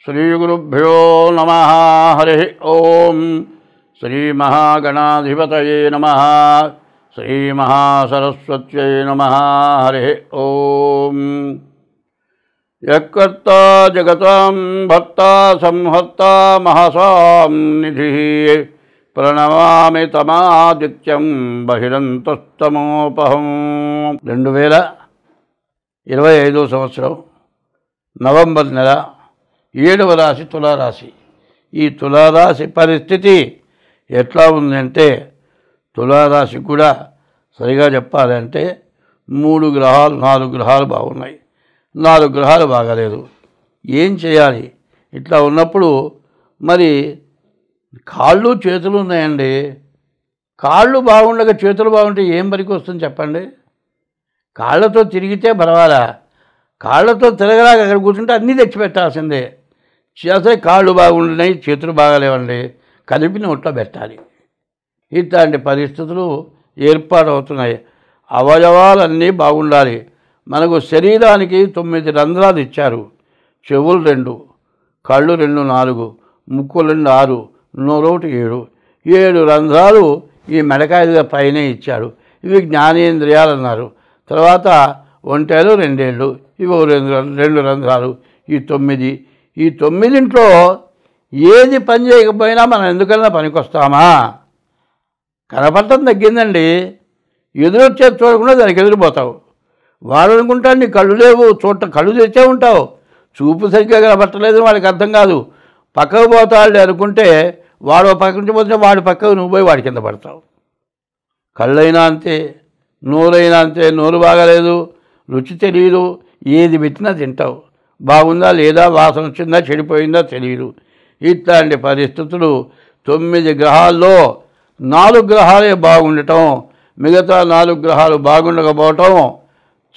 श्रीगुरुभ्यो नमः। हरि ओम। श्रीमहागणाधिपतये नमः। श्रीमहासरस्वत्यै नमः। हरि ओम। यत्कर्ता जगतां भर्ता संहर्ता महसां निधिः प्रणमामि तमादित्यं बहिरन्तस्तमोपहं। 2025 సంవత్సరం నవంబర్ నెల 7వ రాశి తులారాశి. ఈ తులారాశి పరిస్థితి ఎట్లా ఉందంటే, తులారాశి కూడా సరిగా చెప్పాలంటే 3 గ్రహాలు 4 గ్రహాలు బాగున్నాయి, 4 గ్రహాలు బాగాలేదు. ఏం చేయాలి? ఇట్లా ఉన్నప్పుడు మరి కాళ్ళు చేతులు ఉన్నాయండి. కాళ్ళు బాగుండగా చేతులు బాగుంటే ఏం పనికి వస్తుంది చెప్పండి? కాళ్ళతో తిరిగితే పర్వాలా, కాళ్ళతో తిరగలాగా అక్కడ కూర్చుంటే అన్నీ తెచ్చిపెట్టాల్సిందే. చేస్తే కాళ్ళు బాగుంటున్నాయి, చేతులు బాగాలేవండి, కలిపి నోట్లో పెట్టాలి. ఇట్లాంటి పరిస్థితులు ఏర్పాటవుతున్నాయి. అవయవాలన్నీ బాగుండాలి. మనకు శరీరానికి 9 రంధ్రాలు ఇచ్చారు. చెవులు 2, కళ్ళు 2 4, ముక్కులు 2 6, నోరొకటి 7. 7 రంధ్రాలు ఈ మెడకాయ పైనే ఇచ్చారు. ఇవి జ్ఞానేంద్రియాలు అన్నారు. తర్వాత ఒంటెలు 2 ఏళ్ళు, ఇవి 2 రంధ్రాలు. ఈ 9. ఈ 9 ఏది పని చేయకపోయినా మనం ఎందుకన్నా పనికొస్తామా? కనపడటం తగ్గిందండి. ఎదురొచ్చేది చూడకుండా దానికి ఎదురుపోతావు. వాడు అనుకుంటాడు నీ కళ్ళు లేవు, కళ్ళు తెచ్చే ఉంటావు, చూపు సరిగ్గా కనపట్టలేదు, వాడికి అర్థం కాదు. పక్కకు పోతాడు అనుకుంటే వాడు పక్క నుంచి పోతే వాడి పక్కకు నువ్వు పోయి వాడి కింద పడతావు. కళ్ళైనా అంతే, నోరైనా అంతే. నోరు బాగాలేదు, రుచి తెలియదు, ఏది పెట్టినా తింటావు. బాగుందా లేదా, వాసన వచ్చిందా చెడిపోయిందా తెలియదు. ఇట్లాంటి పరిస్థితులు 9 గ్రహాల్లో 4 గ్రహాలే బాగుండటం, మిగతా 4 గ్రహాలు బాగుండకపోవటం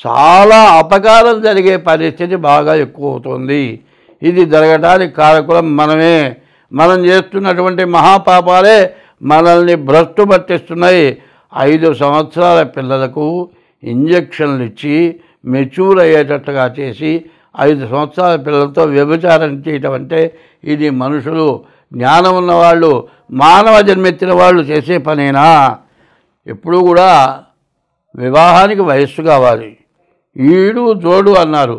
చాలా అపకారం జరిగే పరిస్థితి బాగా ఎక్కువ అవుతుంది. ఇది జరగడానికి కారకులం మనమే. మనం చేస్తున్నటువంటి మహాపాపాలే మనల్ని భ్రష్టు పట్టిస్తున్నాయి. 5 సంవత్సరాల పిల్లలకు ఇంజక్షన్లు ఇచ్చి మెచ్యూర్ అయ్యేటట్టుగా చేసి 5 సంవత్సరాల పిల్లలతో వ్యభిచారం చేయటం అంటే ఇది మనుషులు, జ్ఞానం ఉన్నవాళ్ళు, మానవ జన్మెత్తిన వాళ్ళు చేసే పనేనా? ఎప్పుడూ కూడా వివాహానికి వయస్సు కావాలి. ఈడు జోడు అన్నారు.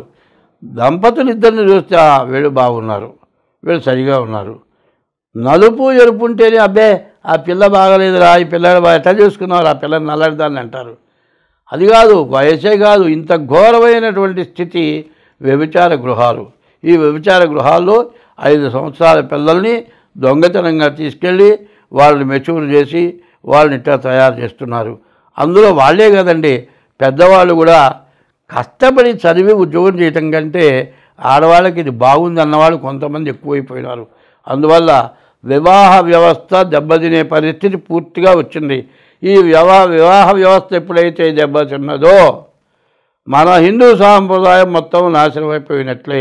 దంపతులు ఇద్దరిని చూస్తే వీళ్ళు బాగున్నారు, వీళ్ళు సరిగా ఉన్నారు. నలుపు ఎరుపు ఉంటేనే అబ్బే ఆ పిల్ల బాగలేదురా, ఈ పిల్లలు ఎట్లా చూసుకున్నారు, ఆ పిల్లని నల్లడిదాన్ని అంటారు. అది కాదు, వయసే కాదు. ఇంత ఘోరమైనటువంటి స్థితి వ్యభిచార గృహాలు. ఈ వ్యభిచార గృహాల్లో 5 సంవత్సరాల పిల్లల్ని దొంగతనంగా తీసుకెళ్ళి వాళ్ళని మెచ్యూర్ చేసి వాళ్ళని ఇట్లా తయారు చేస్తున్నారు. అందులో వాళ్ళే కదండి, పెద్దవాళ్ళు కూడా కష్టపడి చదివి ఉద్యోగం చేయటం కంటే ఆడవాళ్ళకి ఇది బాగుంది అన్నవాళ్ళు కొంతమంది ఎక్కువైపోయినారు. అందువల్ల వివాహ వ్యవస్థ దెబ్బతినే పరిస్థితి పూర్తిగా వచ్చింది. ఈ వివాహ వ్యవస్థ ఎప్పుడైతే దెబ్బతిన్నదో మన హిందూ సాంప్రదాయం మొత్తం నాశనం అయిపోయినట్లే.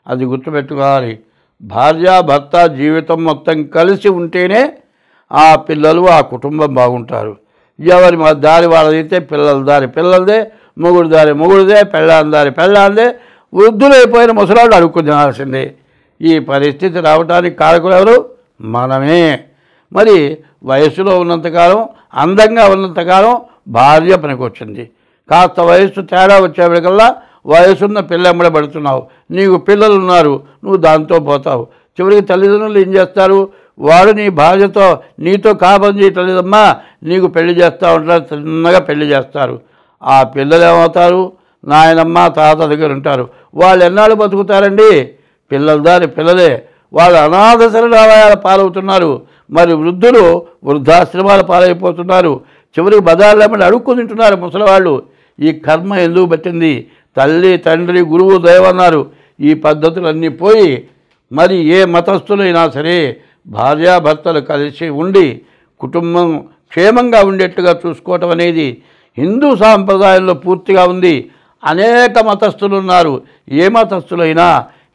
అది గుర్తుపెట్టుకోవాలి. భార్యాభర్త జీవితం మొత్తం కలిసి ఉంటేనే ఆ పిల్లలు, ఆ కుటుంబం బాగుంటారు. ఎవరి దారి వాళ్ళదైతే పిల్లల దారి పిల్లలదే, మొగుడు దారి మొగుడుదే, పెళ్ళాం దారి పెళ్ళాందే. వృద్ధులైపోయిన ముసలాళ్ళు అడుక్కునాల్సిందే. ఈ పరిస్థితి రావడానికి కారకులు ఎవరు? మనమే. మరి వయసులో ఉన్నంతకాలం, అందంగా ఉన్నంతకాలం భార్య పనికొచ్చింది. కాస్త వయస్సు తేడా వచ్చేప్పటికల్లా వయసున్న పిల్లెంబడి పడుతున్నావు. నీకు పిల్లలు ఉన్నారు, నువ్వు దాంతో పోతావు. చివరికి తల్లిదండ్రులు ఏం చేస్తారు? వాడు నీ భార్యతో నీతో కాపం చేయట్లేదమ్మా, నీకు పెళ్లి చేస్తూ ఉంటారు, చిన్నగా పెళ్లి చేస్తారు. ఆ పిల్లలు ఏమవుతారు? నాయనమ్మ తాత దగ్గర ఉంటారు. వాళ్ళు ఎన్నాళ్ళు బతుకుతారండి? పిల్లల దారి పిల్లలే. వాళ్ళు అనాథ శరణాలయాల పాలవుతున్నారు. మరి వృద్ధులు వృద్ధాశ్రమాల పాలైపోతున్నారు. చివరికి బజార్లమ్మడి అడుక్కు తింటున్నారు ముసలివాళ్ళు. ఈ కర్మ ఎందుకు పట్టింది? తల్లి తండ్రి గురువు దైవన్నారు. ఈ పద్ధతులన్నీ పోయి మరి ఏ మతస్థులైనా సరే భార్యాభర్తలు కలిసి ఉండి కుటుంబం క్షేమంగా ఉండేట్టుగా చూసుకోవటం అనేది హిందూ సాంప్రదాయంలో పూర్తిగా ఉంది. అనేక మతస్థులు ఉన్నారు. ఏ మతస్థులైనా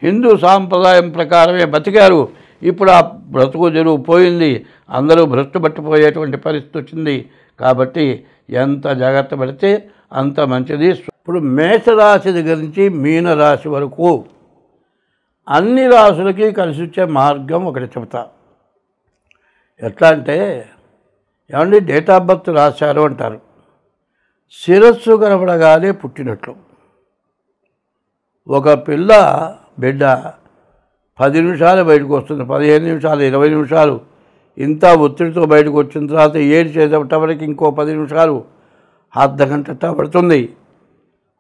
హిందూ సాంప్రదాయం ప్రకారమే బతికారు. ఇప్పుడు ఆ బ్రతుకు జరువు పోయింది. అందరూ భ్రష్టు పట్టిపోయేటువంటి పరిస్థితి వచ్చింది. కాబట్టి ఎంత జాగ్రత్త పడితే అంత మంచిది. ఇప్పుడు మేషరాశి దగ్గర నుంచి మీనరాశి వరకు అన్ని రాసులకి కలిసి వచ్చే మార్గం ఒకటి చెబుతా. ఎట్లా అంటే, ఏమండి డేట్ ఆఫ్ బర్త్ రాశారు అంటారు. శిరస్సు కనపడగానే పుట్టినట్లు. ఒక బిడ్డ 10 నిమిషాలు బయటకు వస్తుంది, 15 నిమిషాలు, 20 నిమిషాలు ఇంత ఒత్తిడితో బయటకు వచ్చిన తర్వాత చేసేటప్పటికి ఇంకో 10 నిమిషాలు, అర్ధగంట పడుతుంది.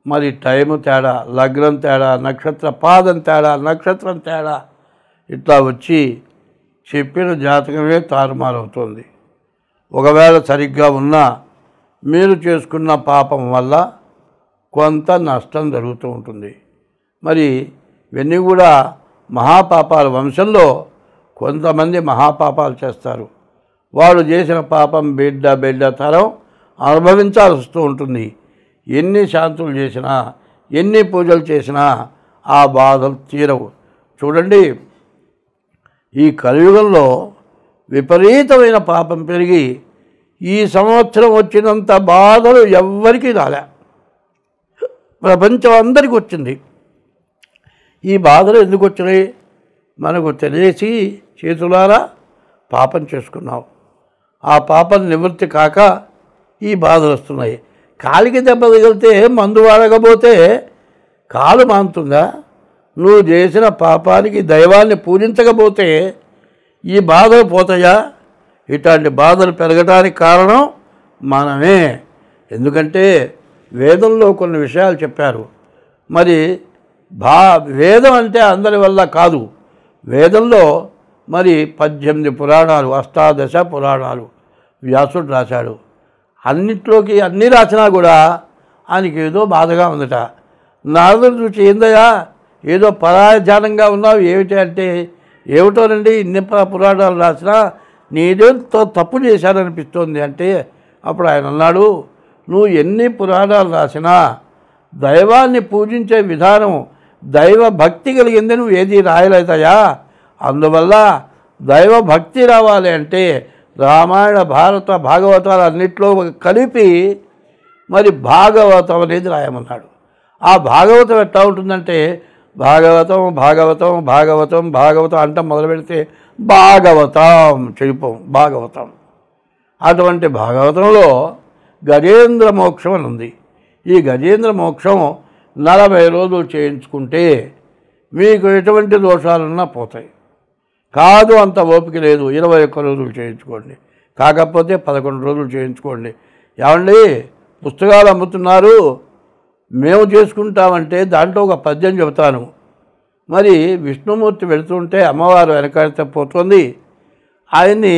మరి టైము తేడా, లగ్నం తేడా, నక్షత్ర పాదం తేడా, నక్షత్రం తేడా ఇట్లా వచ్చి చెప్పిన జాతకమే తారుమారవుతుంది. ఒకవేళ సరిగ్గా ఉన్నా మీరు చేసుకున్న పాపం వల్ల కొంత నష్టం జరుగుతూ ఉంటుంది. మరి ఇవన్నీ కూడా మహాపాపాల వంశంలో కొంతమంది మహాపాపాలు చేస్తారు. వాళ్ళు చేసిన పాపం బిడ్డ తరం అనుభవించాల్సి వస్తూ ఉంటుంది. ఎన్ని శాంతులు చేసినా, ఎన్ని పూజలు చేసినా ఆ బాధలు తీరవు. చూడండి, ఈ కలియుగంలో విపరీతమైన పాపం పెరిగి ఈ సంవత్సరం వచ్చినంత బాధలు ఎవ్వరికీ రాలే, ప్రపంచం అందరికీ వచ్చింది. ఈ బాధలు ఎందుకు వచ్చినాయి? మనకు తెలిసి చేతులారా పాపం చేసుకున్నావు. ఆ పాపం నివృత్తి కాక ఈ బాధలు వస్తున్నాయి. కాలికి దెబ్బ తగిలితే మందు వాడకపోతే కాలు మానుతుందా? నువ్వు చేసిన పాపానికి దైవాన్ని పూజించకపోతే ఈ బాధలు పోతాయా? ఇట్లాంటి బాధలు పెరగడానికి కారణం మనమే. ఎందుకంటే వేదంలో కొన్ని విషయాలు చెప్పారు. మరి వేదం అంటే అందరి వల్ల కాదు. వేదంలో మరి 18 పురాణాలు, 18 పురాణాలు వ్యాసుడు రాశాడు. అన్నిట్లోకి అన్నీ రాసినా కూడా ఆయనకి ఏదో బాధగా ఉందట. నారదుడు చూసి, ఏందయ్యా ఏదో పరాయజానంగా ఉన్నావు ఏమిటి అంటే, ఏమిటోనండి ఇన్ని పురాణాలు రాసినా నీదేంతో తప్పు చేశారనిపిస్తోంది అంటే, అప్పుడు ఆయన అన్నాడు, నువ్వు ఎన్ని పురాణాలు రాసినా దైవాన్ని పూజించే విధానం, దైవ భక్తి కలిగింది నువ్వు ఏది రాయలేదయా. అందువల్ల దైవ భక్తి రావాలి అంటే రామాయణ, భారత, భాగవతాలు అన్నిట్లో కలిపి మరి భాగవతం అనేది రాయమన్నాడు. ఆ భాగవతం ఎట్లా ఉంటుందంటే, భాగవతం భాగవతం భాగవతం భాగవతం అంట మొదలు పెడితే భాగవతం చెడిపోం. భాగవతం అటువంటి భాగవతంలో గజేంద్ర మోక్షం అని ఉంది. ఈ గజేంద్ర మోక్షం 40 రోజులు చేయించుకుంటే మీకు ఎటువంటి దోషాలున్నా పోతాయి. కాదు అంత ఓపిక లేదు, 21 రోజులు చేయించుకోండి. కాకపోతే 11 రోజులు చేయించుకోండి. ఏమండి పుస్తకాలు అమ్ముతున్నారు, మేము చేసుకుంటామంటే దాంట్లో ఒక పద్యం చెబుతాను. మరి విష్ణుమూర్తి వెళుతుంటే అమ్మవారు వెనకాడితే పోతుంది. ఆయన్ని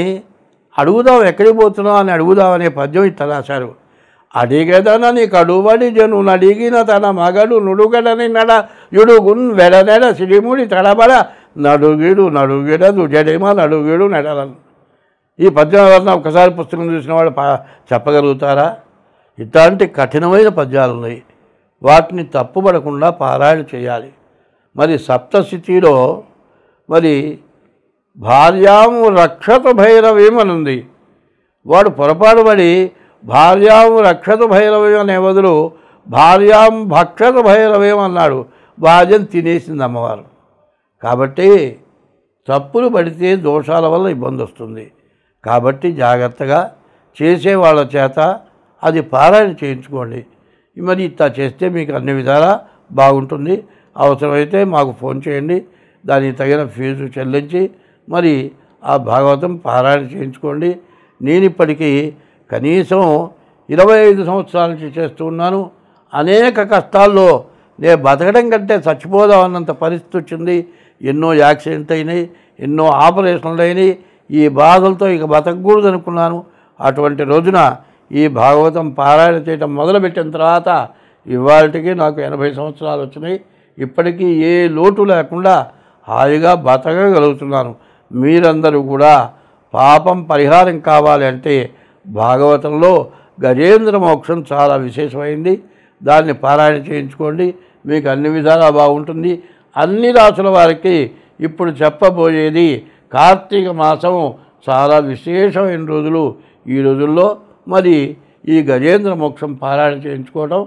అడుగుదాం, ఎక్కడికి పోతున్నావు అని అడుగుదామనే పద్యం ఇట్లా రాశారు. అడిగేదన నీకు అడుబడి జను నడిగిన తన మగడు నుడుగడని నడ యుడుగున్ వెడనెడ సిరిముడి తడబడ నడుగిడదు జడేమా నడుగిడు నెడలను. ఈ పద్యం ఎవరన్నా ఒకసారి పుస్తకం చూసిన వాళ్ళు చెప్పగలుగుతారా? ఇట్లాంటి కఠినమైన పద్యాలు ఉన్నాయి. వాటిని తప్పుపడకుండా పారాయణ చేయాలి. మరి సప్తశతిలో మరి భార్యాము రక్షత భైరవేమనుంది. వాడు పొరపాటు పడి భార్యాము రక్షత భైరవేం అనే బదులు భార్యాం భక్షత భైరవేం అన్నాడు. భార్యను తినేసింది అమ్మవారు. కాబట్టి తప్పులు పడితే దోషాల వల్ల ఇబ్బంది వస్తుంది. కాబట్టి జాగ్రత్తగా చేసే వాళ్ళ చేత అది పారాయణ చేయించుకోండి. మరి ఇట్లా చేస్తే మీకు అన్ని విధాలా బాగుంటుంది. అవసరమైతే మాకు ఫోన్ చేయండి, దానికి తగిన ఫీజు చెల్లించి మరి ఆ భాగవతం పారాయణ చేయించుకోండి. నేను ఇప్పటికీ కనీసం 25 సంవత్సరాల నుంచి చేస్తూ ఉన్నాను. అనేక కష్టాల్లో నేను బతకడం కంటే చచ్చిపోదామన్నంత పరిస్థితి వచ్చింది. ఎన్నో యాక్సిడెంట్ అయినాయి, ఎన్నో ఆపరేషన్లు అయినాయి. ఈ బాధలతో ఇక బతకకూడదు అనుకున్నాను. అటువంటి రోజున ఈ భాగవతం పారాయణ చేయటం మొదలుపెట్టిన తర్వాత ఇవాళకి నాకు 80 సంవత్సరాలు వచ్చినాయి. ఇప్పటికీ ఏ లోటు లేకుండా హాయిగా బతకగలుగుతున్నాను. మీరందరూ కూడా పాపం పరిహారం కావాలి అంటే భాగవతంలో గజేంద్ర మోక్షం చాలా విశేషమైంది. దాన్ని పారాయణ చేయించుకోండి, మీకు అన్ని విధాలా బాగుంటుంది. అన్ని రాసుల వారికి ఇప్పుడు చెప్పబోయేది కార్తీక మాసం చాలా విశేషమైన రోజులు. ఈ రోజుల్లో మరి ఈ గజేంద్ర మోక్షం పారాయణ చేయించుకోవడం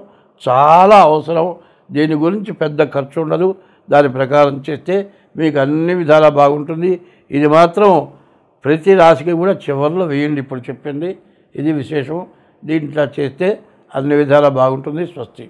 చాలా అవసరం. దీని గురించి పెద్ద ఖర్చు ఉండదు. దాని ప్రకారం చేస్తే మీకు అన్ని విధాలా బాగుంటుంది. ఇది మాత్రం ప్రతి రాశికి కూడా చివరిలో వేయండి. ఇప్పుడు చెప్పింది ఇది విశేషం. దీంట్లో చేస్తే అన్ని విధాలా బాగుంటుంది. స్వస్తి.